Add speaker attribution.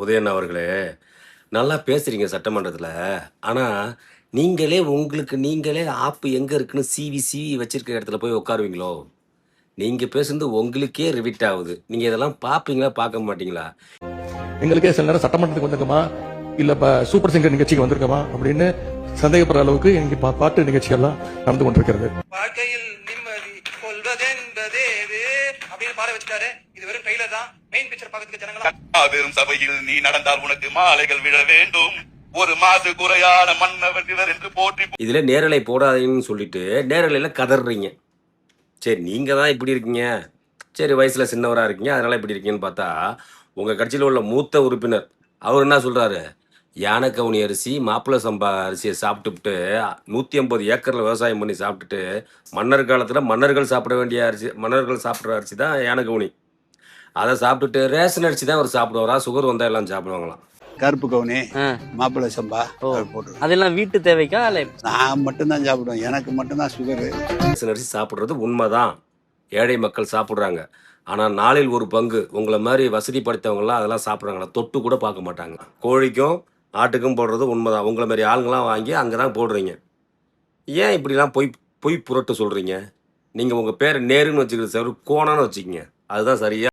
Speaker 1: உதயன் அவர்களே, நல்லா பேசுறீங்க சட்டமன்றத்துல. ஆனா, நீங்களே உங்களுக்கு நீங்களே ஆப்பு எங்க இருக்குன்னு சீவி சீவி வச்சிருக்க இடத்துல போய் உட்காருவீங்களோ? நீங்க பேசுனது உங்களுக்கே ரிவிட் ஆவுது. நீங்க இதெல்லாம் பார்ப்பீங்களா? பார்க்க மாட்டீங்களா?
Speaker 2: எங்களுக்கே சில நேரம் சட்டமன்றத்துக்கு வந்திருக்கோமா இல்ல சூப்பர் சிங்கர் நிகழ்ச்சிக்கு வந்திருக்கோமா அப்படின்னு சந்தேகப்படுற அளவுக்கு இங்க பாட்டு நிகழ்ச்சிகள்லாம் நடந்து கொண்டிருக்கிறது.
Speaker 3: வாழ்க்கையில் நிம்மதி கொள்வதென்பதேது அப்படின்னு பாட வச்சுட்டாரு. இது வெறும் ட்ரெய்லர் தான். மெயின் பிக்சர் பார்க்கறதுக்கு ஜனங்களா
Speaker 4: வெறும் சபையில் நீ நடந்தால் உனக்கு மாலைகள் விழ வேண்டும். ஒரு மாசு குறையான மன்னவர் இவர் என்று போற்றி.
Speaker 1: இதுல நேரலை போடாதீங்கன்னு சொல்லிட்டு, நேரலையில கதறுறீங்க. சரி, நீங்க தான் இப்படி இருக்கீங்க. சரி, வயசுல சின்னவரா இருக்கீங்க. அதனால இப்படி இருக்கீங்கன்னு பார்த்தா, உங்க கட்சியில உள்ள மூத்த உறுப்பினர், அவர் என்ன சொல்றாரு? யானைக்கவுனி அரிசி, மாப்பிள்ளை சம்பா அரிசியை சாப்பிட்டுப்புட்டு 150 ஏக்கர்ல விவசாயம் பண்ணி சாப்பிட்டுட்டு, மன்னர் காலத்துல மன்னர்கள் சாப்பிட வேண்டிய அரிசி, மன்னர்கள் சாப்பிட்ற அரிசி தான் யானைக்கவுனி. அதை சாப்பிட்டுட்டு ரேஷன் அரிசி தான் அவர் சாப்பிடுவாரா? சுகர் வந்தா எல்லாம் சாப்பிடுவாங்களாம்.
Speaker 5: கருப்பு கவுனி,
Speaker 6: ஆ.
Speaker 5: மாப்பிள்ளை சம்பா
Speaker 6: ஓ.
Speaker 5: அது போட்டுருவேன்.
Speaker 6: அதெல்லாம் வீட்டு தேவைக்கா இல்ல
Speaker 5: நான் மட்டும்தான் சாப்பிடுவேன். எனக்கு மட்டும்தான் சுகரு.
Speaker 1: ரேஷன் அரிசி சாப்பிட்றது உண்மைதான். ஏழை மக்கள் சாப்பிட்றாங்க. ஆனால் நாளில் ஒரு பங்கு உங்களை மாதிரி வசதி படைத்தவங்களாம் அதெல்லாம் சாப்பிட்றாங்களா? தொட்டு கூட பார்க்க மாட்டாங்க. கோழிக்கும் ஆட்டுக்கும் போடுறது உண்மைதான். உங்களை மாதிரி ஆளுங்களாம் வாங்கி அங்கே தான் போடுறீங்க. ஏன் இப்படிலாம் பொய் பொய் புரட்டு சொல்கிறீங்க? நீங்கள் உங்கள் பேரை நேருன்னு வச்சுக்கிறது சார், கோணான்னு வச்சுக்கிங்க. அதுதான் சரியா.